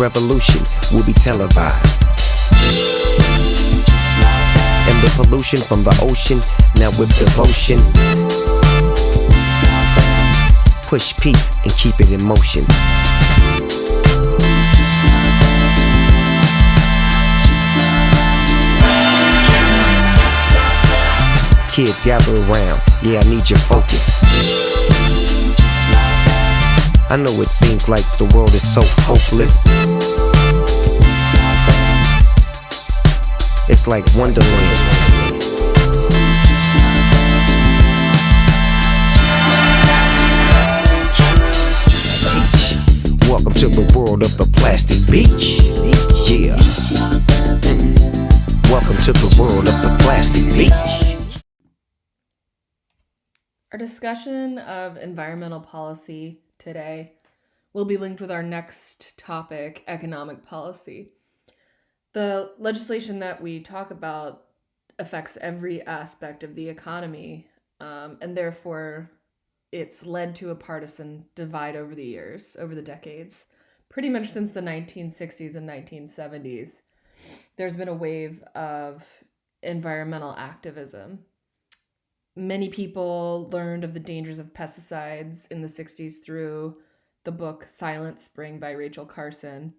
revolution will be televised. And the pollution from the ocean, now with devotion, push peace and keep it in motion. Kids gather around, yeah, I need your focus. I know it seems like the world is so hopeless. It's like Wonderland. Teach. Welcome to the world of the plastic beach. Yeah. Welcome to the world of the plastic beach. Our discussion of environmental policy today will be linked with our next topic, economic policy. The legislation that we talk about affects every aspect of the economy, and therefore it's led to a partisan divide over the years, over the decades. Pretty much since the 1960s and 1970s, there's been a wave of environmental activism. Many people learned of the dangers of pesticides in the 60s through the book Silent Spring by Rachel Carson,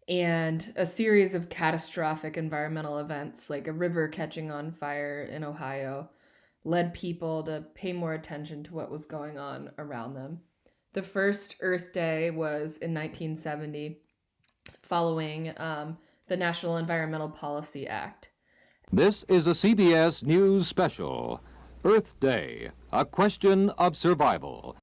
and a series of catastrophic environmental events like a river catching on fire in Ohio led people to pay more attention to what was going on around them. The first Earth Day was in 1970, following the National Environmental Policy Act. This is a CBS News special. Earth Day, a question of survival.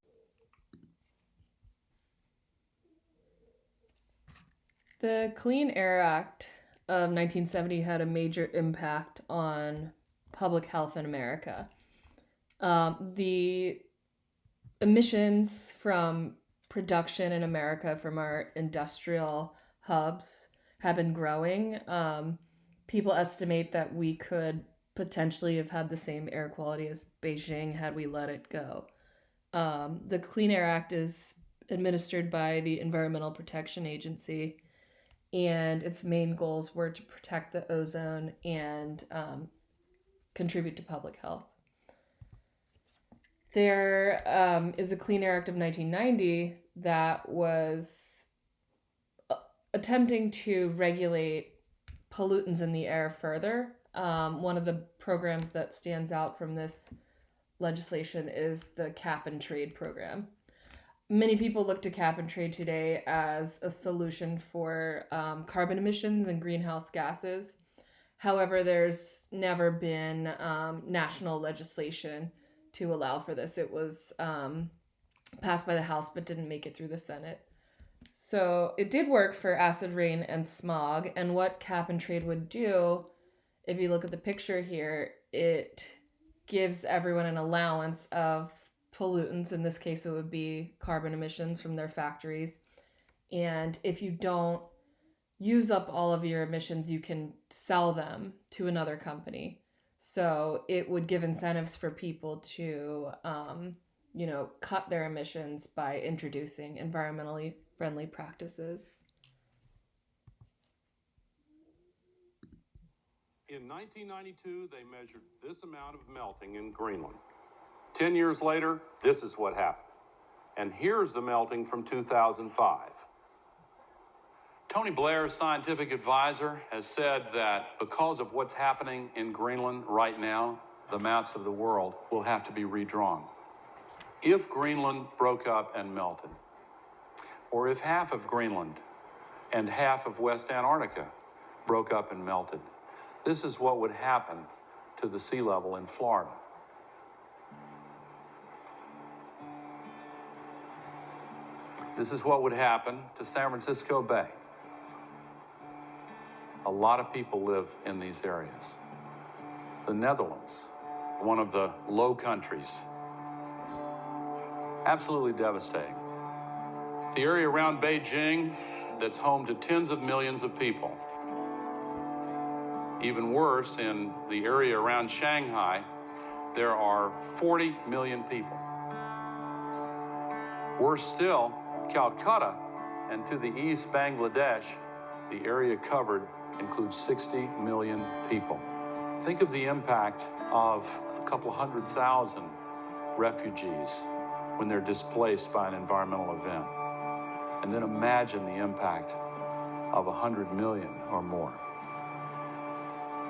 The Clean Air Act of 1970 had a major impact on public health in America. The emissions from production in America from our industrial hubs have been growing. People estimate that we could potentially have had the same air quality as Beijing had we let it go. The Clean Air Act is administered by the Environmental Protection Agency, and its main goals were to protect the ozone and contribute to public health. There is a Clean Air Act of 1990 that was attempting to regulate pollutants in the air further. One of the programs that stands out from this legislation is the cap and trade program. Many people look to cap and trade today as a solution for carbon emissions and greenhouse gases. However, there's never been national legislation to allow for this. It was passed by the House but didn't make it through the Senate. So it did work for acid rain and smog, and what cap and trade would do, if you look at the picture here, it gives everyone an allowance of pollutants. In this case, it would be carbon emissions from their factories. And if you don't use up all of your emissions, you can sell them to another company. So it would give incentives for people to, cut their emissions by introducing environmentally friendly practices. In 1992, they measured this amount of melting in Greenland. 10 years later, this is what happened. And here's the melting from 2005. Tony Blair's scientific advisor has said that because of what's happening in Greenland right now, the maps of the world will have to be redrawn. If Greenland broke up and melted, or if half of Greenland and half of West Antarctica broke up and melted, this is what would happen to the sea level in Florida. This is what would happen to San Francisco Bay. A lot of people live in these areas. The Netherlands, one of the low countries, absolutely devastating. The area around Beijing that's home to tens of millions of people. Even worse, in the area around Shanghai, there are 40 million people. Worse still, Calcutta And to the east, Bangladesh, the area covered includes 60 million people. Think of the impact of a couple 100,000 refugees when they're displaced by an environmental event. And then imagine the impact of 100 million or more.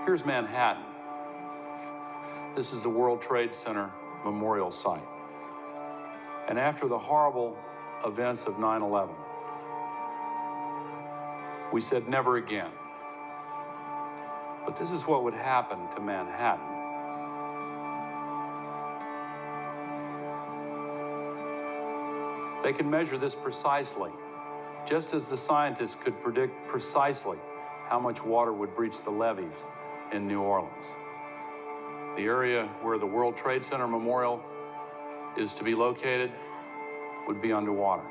Here's Manhattan. This is the World Trade Center memorial site. And after the horrible events of 9/11, we said never again. But this is what would happen to Manhattan. They can measure this precisely, just as the scientists could predict precisely how much water would breach the levees in New Orleans. The area where the World Trade Center Memorial is to be located would be underwater.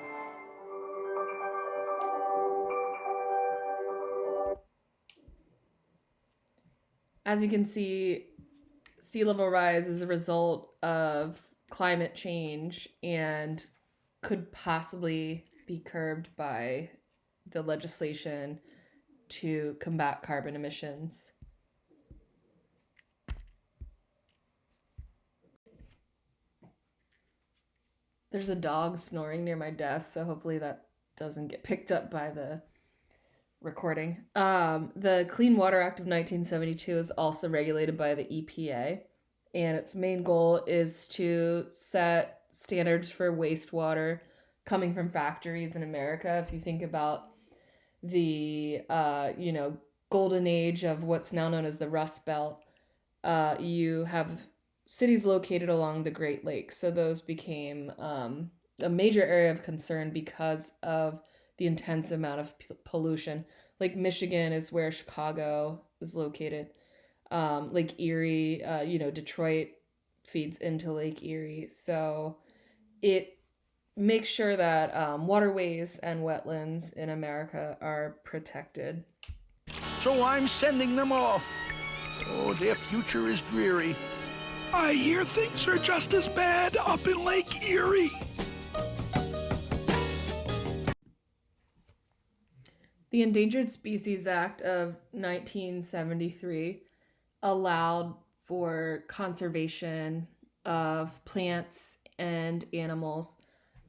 As you can see, sea level rise is a result of climate change and could possibly be curbed by the legislation to combat carbon emissions. There's a dog snoring near my desk, so hopefully that doesn't get picked up by the recording. The Clean Water Act of 1972 is also regulated by the EPA, and its main goal is to set standards for wastewater coming from factories in America. If you think about the golden age of what's now known as the Rust Belt, you have cities located along the Great Lakes, so those became a major area of concern because of the intense amount of pollution. Lake Michigan is where Chicago is located. Lake Erie, Detroit feeds into Lake Erie. So it makes sure that waterways and wetlands in America are protected. So I'm sending them off. Oh, their future is dreary. I hear things are just as bad up in Lake Erie. The Endangered Species Act of 1973 allowed for conservation of plants and animals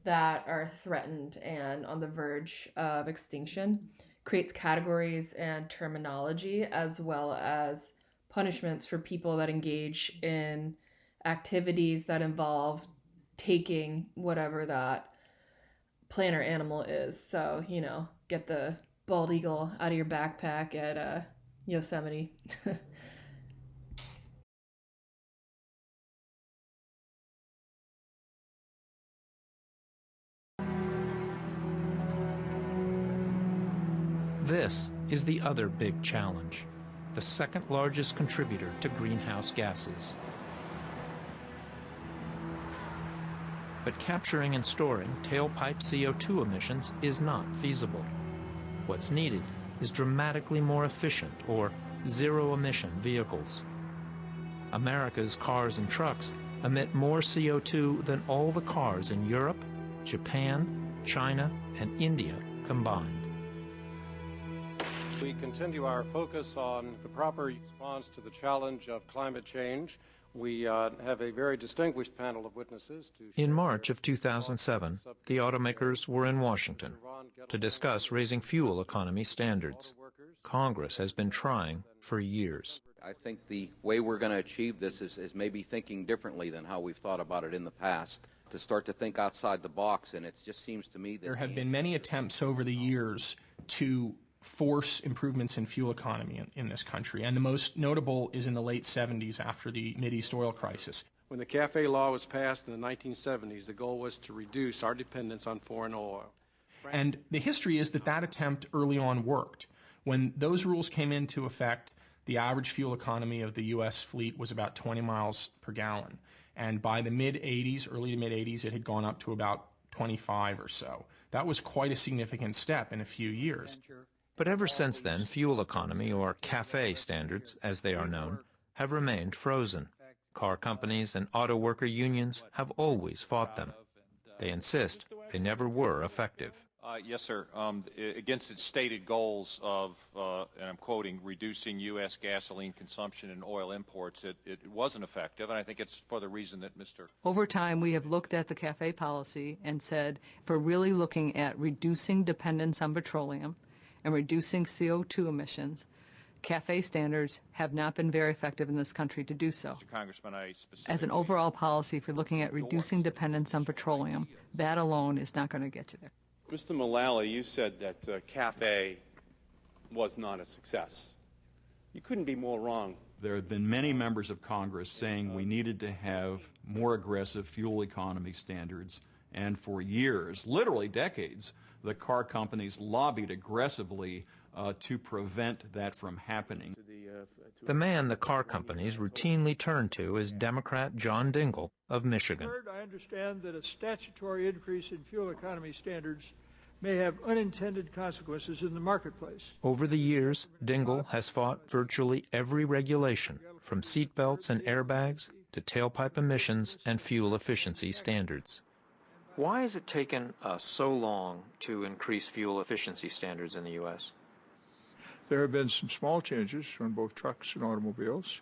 that are threatened and on the verge of extinction, creates categories and terminology, as well as punishments for people that engage in activities that involve taking whatever that plant or animal is. So, get the bald eagle out of your backpack at Yosemite. This is the other big challenge, the second largest contributor to greenhouse gases. But capturing and storing tailpipe CO2 emissions is not feasible. What's needed is dramatically more efficient or zero-emission vehicles. America's cars and trucks emit more CO2 than all the cars in Europe, Japan, China, and India combined. We continue our focus on the proper response to the challenge of climate change. We have a very distinguished panel of witnesses. In March of 2007, the automakers were in Washington to discuss raising fuel economy standards. Congress has been trying for years. I think the way we're going to achieve this is maybe thinking differently than how we've thought about it in the past, to start to think outside the box, and it just seems to me that there have been many attempts over the years to force improvements in fuel economy in this country, and the most notable is in the late 70s after the Mideast oil crisis. When the CAFE law was passed in the 1970s, the goal was to reduce our dependence on foreign oil. And the history is that that attempt early on worked. When those rules came into effect, the average fuel economy of the U.S. fleet was about 20 miles per gallon. And by the mid-80s, early to mid-80s, it had gone up to about 25 or so. That was quite a significant step in a few years. But ever since then, fuel economy, or CAFE standards, as they are known, have remained frozen. Car companies and auto worker unions have always fought them. They insist they never were effective. Yes, sir. Against its stated goals of, and I'm quoting, reducing U.S. gasoline consumption and oil imports, it wasn't effective, and I think it's for the reason that Mr. Over time, we have looked at the CAFE policy and said, if we're really looking at reducing dependence on petroleum and reducing CO2 emissions, CAFE standards have not been very effective in this country to do so. Mr. Congressman, I specifically... As an overall policy for looking at reducing dependence on petroleum, that alone is not going to get you there. Mr. Mullally, you said that CAFE was not a success. You couldn't be more wrong. There have been many members of Congress saying we needed to have more aggressive fuel economy standards, and for years, literally decades, the car companies lobbied aggressively to prevent that from happening. The man the car companies routinely turn to is Democrat John Dingell of Michigan. Third, I understand that a statutory increase in fuel economy standards may have unintended consequences in the marketplace. Over the years, Dingell has fought virtually every regulation, from seatbelts and airbags to tailpipe emissions and fuel efficiency standards. Why has it taken us so long to increase fuel efficiency standards in the U.S.? There have been some small changes on both trucks and automobiles,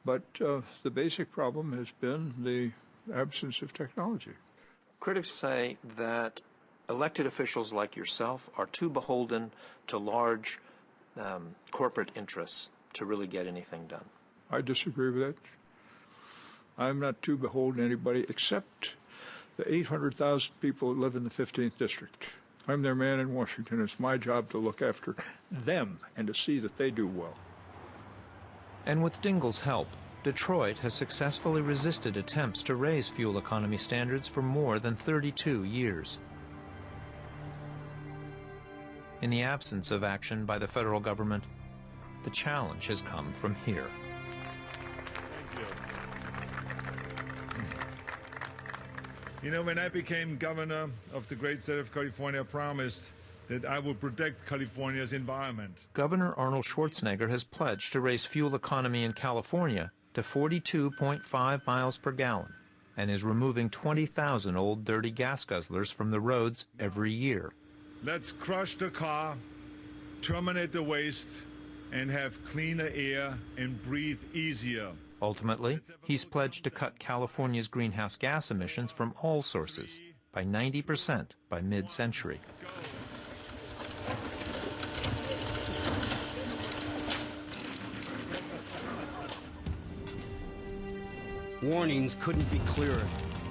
but the basic problem has been the absence of technology. Critics say that elected officials like yourself are too beholden to large corporate interests to really get anything done. I disagree with that. I'm not too beholden to anybody except the 800,000 people that live in the 15th district. I'm their man in Washington. It's my job to look after them and to see that they do well. And with Dingell's help, Detroit has successfully resisted attempts to raise fuel economy standards for more than 32 years. In the absence of action by the federal government, the challenge has come from here. You know, when I became governor of the great state of California, I promised that I would protect California's environment. Governor Arnold Schwarzenegger has pledged to raise fuel economy in California to 42.5 miles per gallon and is removing 20,000 old dirty gas guzzlers from the roads every year. Let's crush the car, terminate the waste, and have cleaner air and breathe easier. Ultimately, he's pledged to cut California's greenhouse gas emissions from all sources by 90% by mid-century. Warnings couldn't be clearer.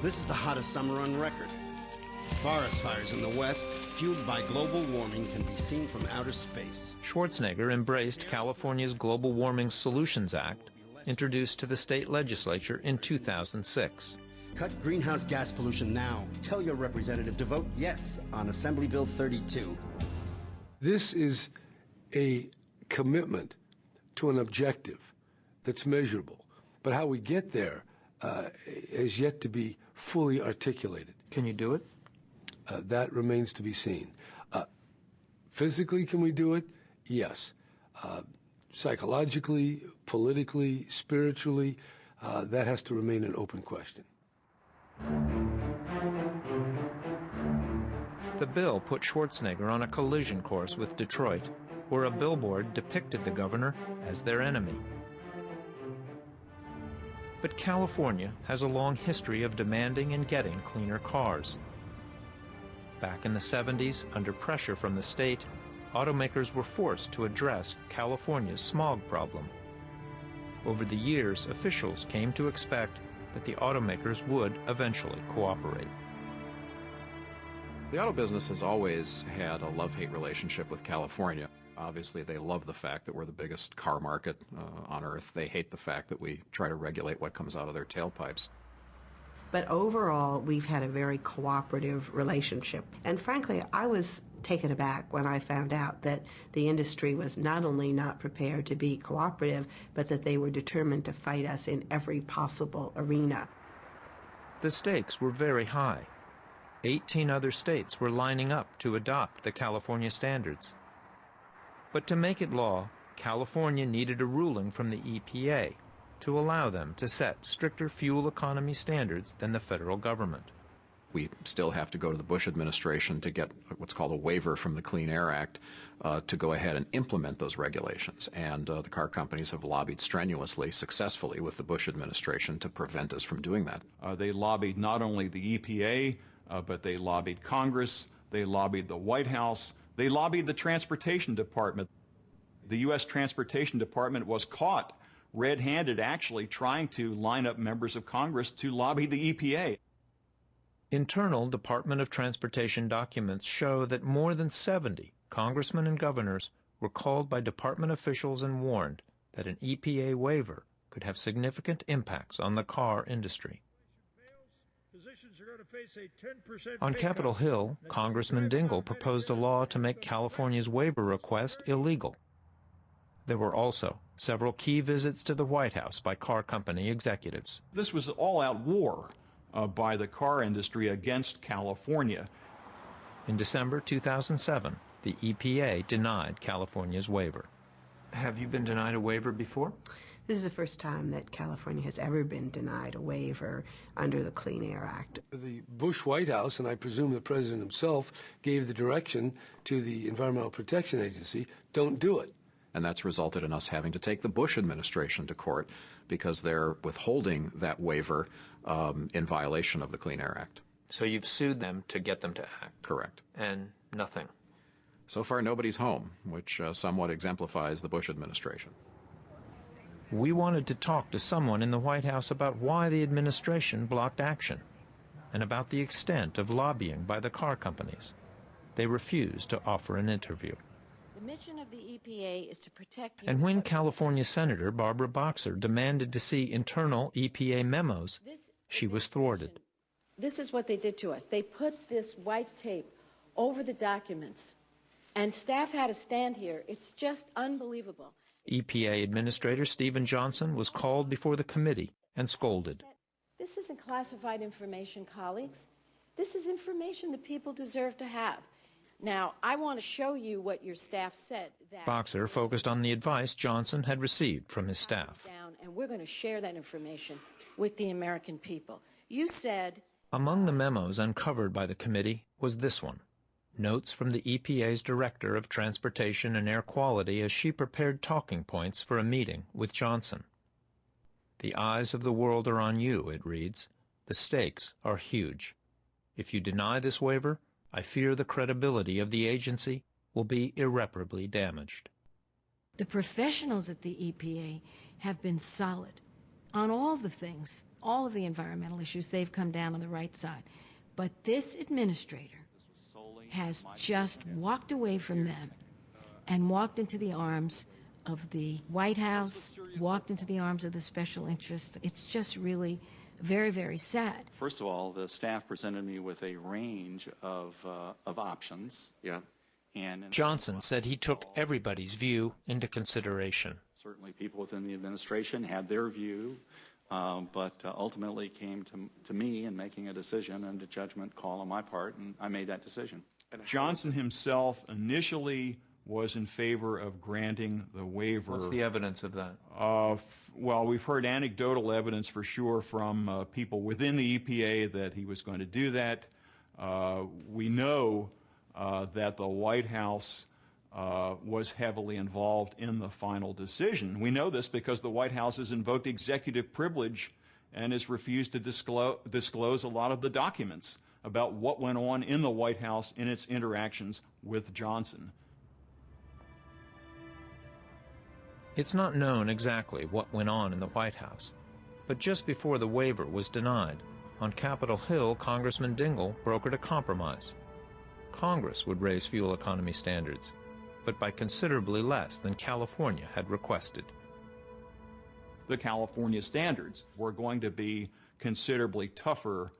This is the hottest summer on record. Forest fires in the west, fueled by global warming, can be seen from outer space. Schwarzenegger embraced California's Global Warming Solutions Act, introduced to the state legislature in 2006. Cut greenhouse gas pollution now. Tell your representative to vote yes on Assembly Bill 32. This is a commitment to an objective that's measurable, but how we get there is yet to be fully articulated. Can you do it? That remains to be seen. Physically, can we do it? Yes. Psychologically, politically, spiritually, that has to remain an open question. The bill put Schwarzenegger on a collision course with Detroit, where a billboard depicted the governor as their enemy. But California has a long history of demanding and getting cleaner cars. Back in the 70s, under pressure from the state, automakers were forced to address California's smog problem. Over the years, officials came to expect that the automakers would eventually cooperate. The auto business has always had a love-hate relationship with California. Obviously, they love the fact that we're the biggest car market on earth. They hate the fact that we try to regulate what comes out of their tailpipes. But overall, we've had a very cooperative relationship. And frankly, I was taken aback when I found out that the industry was not only not prepared to be cooperative, but that they were determined to fight us in every possible arena. The stakes were very high. 18 other states were lining up to adopt the California standards. But to make it law, California needed a ruling from the EPA to allow them to set stricter fuel economy standards than the federal government. we still have to go to the Bush administration to get what's called a waiver from the Clean Air Act to go ahead and implement those regulations. And the car companies have lobbied strenuously, successfully, with the Bush administration to prevent us from doing that. They lobbied not only the EPA, but they lobbied Congress, they lobbied the White House, they lobbied the Transportation Department. The U.S. Transportation Department was caught red-handed actually trying to line up members of Congress to lobby the EPA. Internal Department of Transportation documents show that more than 70 congressmen and governors were called by department officials and warned that an EPA waiver could have significant impacts on the car industry. On Capitol Hill, Congressman Dingell proposed a law to make California's waiver request illegal. There were also several key visits to the White House by car company executives. This was all-out war by the car industry against California. In December 2007, the EPA denied California's waiver. Have you been denied a waiver before? This is the first time that California has ever been denied a waiver under the Clean Air Act. The Bush White House, and I presume the president himself, gave the direction to the Environmental Protection Agency, don't do it. And that's resulted in us having to take the Bush administration to court because they're withholding that waiver in violation of the Clean Air Act. So you've sued them to get them to act? Correct. And nothing? So far, nobody's home, which somewhat exemplifies the Bush administration. We wanted to talk to someone in the White House about why the administration blocked action and about the extent of lobbying by the car companies. They refused to offer an interview. The mission of the EPA is to protect... And when California Senator Barbara Boxer demanded to see internal EPA memos, she was thwarted. This is what they did to us. They put this white tape over the documents, and staff had to stand here. It's just unbelievable. EPA Administrator Stephen Johnson was called before the committee and scolded. This isn't classified information, colleagues. This is information that people deserve to have. Now, I want to show you what your staff said. Boxer focused on the advice Johnson had received from his staff. And we're going to share that information with the American people. You said... Among the memos uncovered by the committee was this one. Notes from the EPA's Director of Transportation and Air Quality as she prepared talking points for a meeting with Johnson. The eyes of the world are on you, it reads. The stakes are huge. If you deny this waiver, I fear the credibility of the agency will be irreparably damaged. The professionals at the EPA have been solid on all the things, all of the environmental issues. They've come down on the right side. But this administrator has just walked away from them and walked into the arms of the White House, walked into the arms of the special interests. It's just really very, very sad. First of all, the staff presented me with a range of options. Yeah. And Johnson said he took everybody's view into consideration. Certainly people within the administration had their view, but ultimately came to me in making a decision and a judgment call on my part, and I made that decision. Johnson himself initially was in favor of granting the waiver. What's the evidence of that? Well, we've heard anecdotal evidence for sure from people within the EPA that he was going to do that. We know that the White House was heavily involved in the final decision. We know this because the White House has invoked executive privilege and has refused to disclose a lot of the documents about what went on in the White House in its interactions with Johnson. It's not known exactly what went on in the White House, but just before the waiver was denied, on Capitol Hill, Congressman Dingell brokered a compromise. Congress would raise fuel economy standards, but by considerably less than California had requested. The California standards were going to be considerably tougher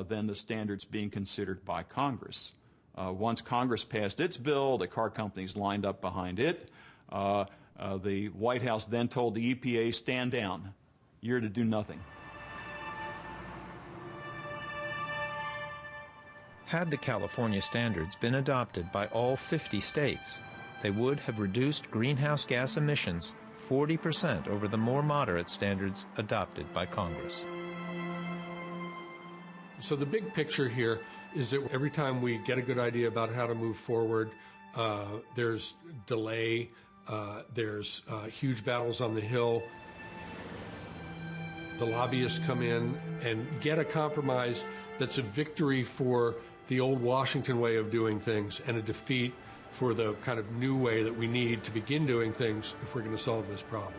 than the standards being considered by Congress. Once Congress passed its bill, the car companies lined up behind it. The White House then told the EPA, stand down. You're to do nothing. Had the California standards been adopted by all 50 states, they would have reduced greenhouse gas emissions 40% over the more moderate standards adopted by Congress. So the big picture here is that every time we get a good idea about how to move forward, there's delay, there's huge battles on the Hill. The lobbyists come in and get a compromise that's a victory for the old Washington way of doing things and a defeat for the kind of new way that we need to begin doing things if we're going to solve this problem.